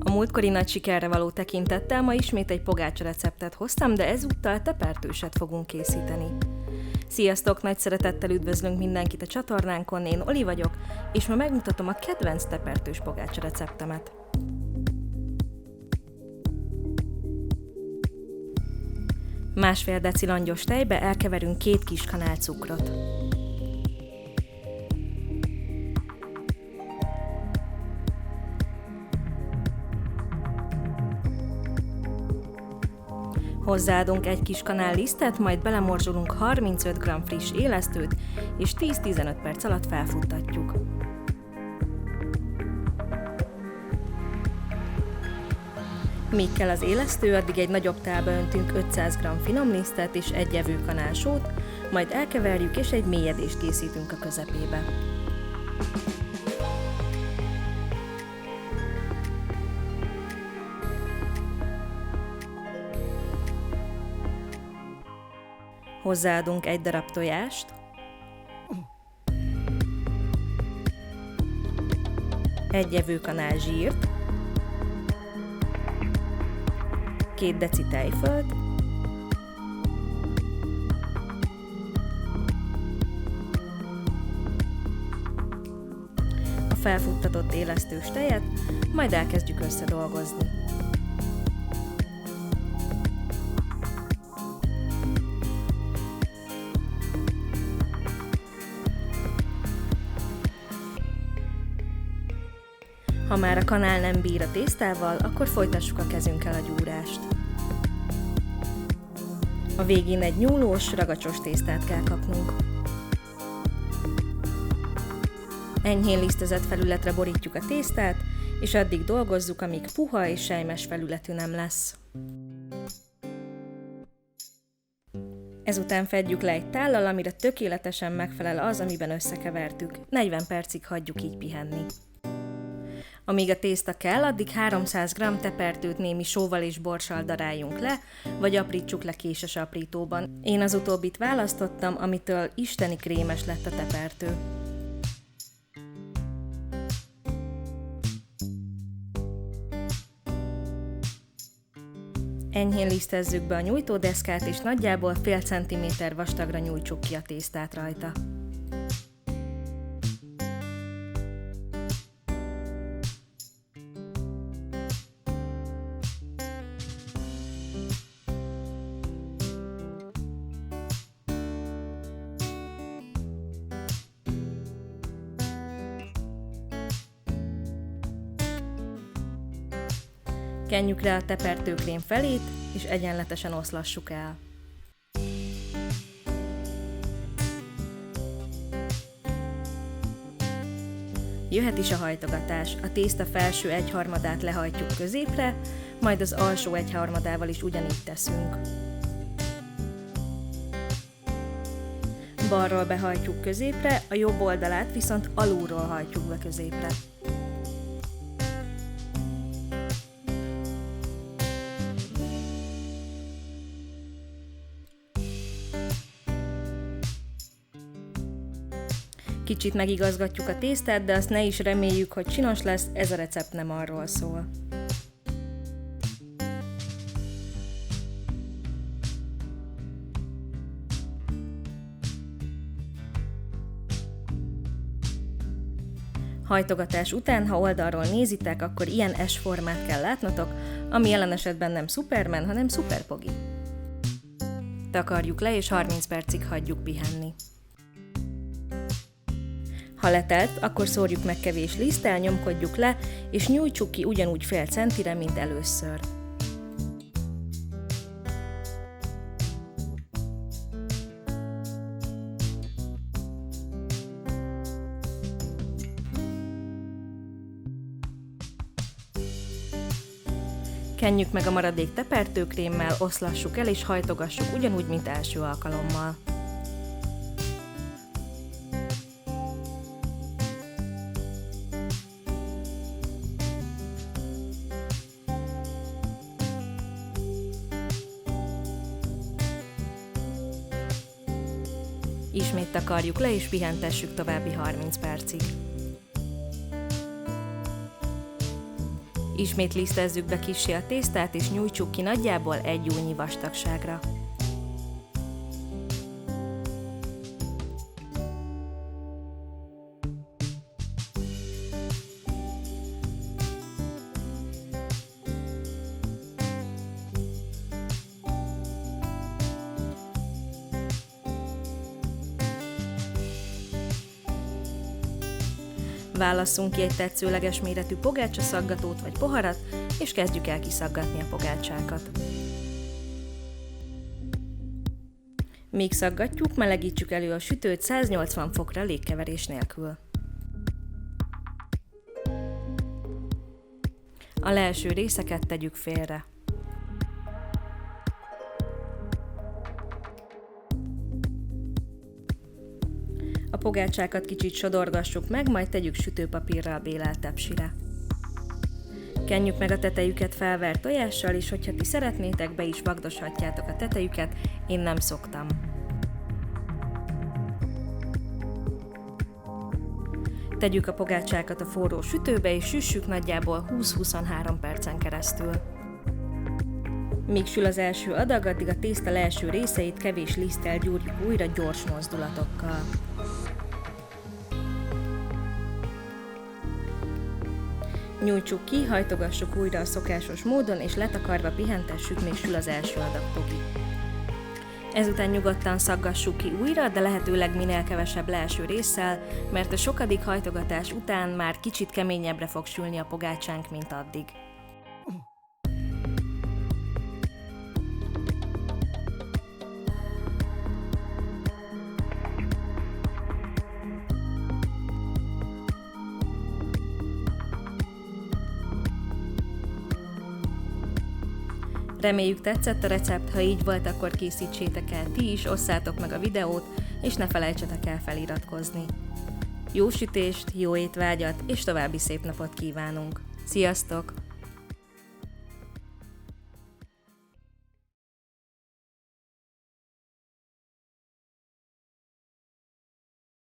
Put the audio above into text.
A múltkori nagy sikerre való tekintettel ma ismét egy pogácsa receptet hoztam, de ezúttal tepertőset fogunk készíteni. Sziasztok! Nagy szeretettel üdvözlünk mindenkit a csatornánkon, én Oli vagyok, és ma megmutatom a kedvenc tepertős pogácsa receptemet. Másfél deci langyos tejbe elkeverünk 2 kis kanál cukrot. Hozzáadunk 1 kis kanál lisztet, majd belemorzsolunk 35 g friss élesztőt, és 10-15 perc alatt felfuttatjuk. Míg kell az élesztő, addig egy nagyobb tálba öntünk 500 g finom lisztet és 1 evőkanál sót, majd elkeverjük és egy mélyedést készítünk a közepébe. Hozzáadunk 1 darab tojást, egy evőkanál zsírt, 2 deci tejfölt, a felfuttatott élesztős tejet, majd elkezdjük összedolgozni. Ha már a kanál nem bír a tésztával, akkor folytassuk a kezünkkel a gyúrást. A végén egy nyúlós, ragacsos tésztát kell kapnunk. Enyhén lisztezett felületre borítjuk a tésztát, és addig dolgozzuk, amíg puha és selymes felületű nem lesz. Ezután fedjük le egy tállal, amire tökéletesen megfelel az, amiben összekevertük. 40 percig hagyjuk így pihenni. Amíg a tészta kell, addig 300 g tepertőt némi sóval és borssal daráljunk le, vagy aprítsuk le késes aprítóban. Én az utóbbit választottam, amitől isteni krémes lett a tepertő. Enyhén lisztezzük be a nyújtódeszkát, és nagyjából fél centiméter vastagra nyújtsuk ki a tésztát rajta. Kenjük rá a tepertőkrém felét, és egyenletesen oszlassuk el. Jöhet is a hajtogatás. A tészta felső 1/3-át lehajtjuk középre, majd az alsó 1/3-ával is ugyanígy teszünk. Balról behajtjuk középre, a jobb oldalát viszont alulról hajtjuk be középre. Kicsit megigazgatjuk a tésztát, de azt ne is reméljük, hogy csinos lesz, ez a recept nem arról szól. Hajtogatás után, ha oldalról nézitek, akkor ilyen S-formát kell látnotok, ami jelen esetben nem Superman, hanem Super Pogi. Takarjuk le és 30 percig hagyjuk pihenni. Ha letelt, akkor szórjuk meg kevés liszttel, nyomkodjuk le, és nyújtsuk ki ugyanúgy fél centire, mint először. Kenjük meg a maradék tepertőkrémmel, oszlassuk el és hajtogassuk ugyanúgy, mint első alkalommal. Ismét takarjuk le és pihentessük további 30 percig. Ismét lisztezzük be kissé a tésztát, és nyújtsuk ki nagyjából 1 ujjnyi vastagságra. Válasszunk ki egy tetszőleges méretű pogácsaszaggatót vagy poharat, és kezdjük el kiszaggatni a pogácsákat. Míg szaggatjuk, melegítsük elő a sütőt 180 fokra légkeverés nélkül. A leeső részeket tegyük félre. A pogácsákat kicsit sodorgassuk meg, majd tegyük sütőpapírral bélelt tepsire. Kenjük meg a tetejüket felvert tojással, és hogyha ti szeretnétek, be is vagdoshatjátok a tetejüket, én nem szoktam. Tegyük a pogácsákat a forró sütőbe, és süssük nagyjából 20-23 percen keresztül. Míg sül az első adag, addig a tészta leeső részeit kevés liszttel gyúrjuk újra gyors mozdulatokkal. Nyújtsuk ki, hajtogassuk újra a szokásos módon, és letakarva pihentessük, még sül az első adag pogi. Ezután nyugodtan szaggassuk ki újra, de lehetőleg minél kevesebb leeső résszel, mert a sokadik hajtogatás után már kicsit keményebbre fog sülni a pogácsánk, mint addig. Reméljük tetszett a recept, ha így volt, akkor készítsétek el ti is, osszátok meg a videót, és ne felejtsetek el feliratkozni. Jó sütést, jó étvágyat, és további szép napot kívánunk! Sziasztok!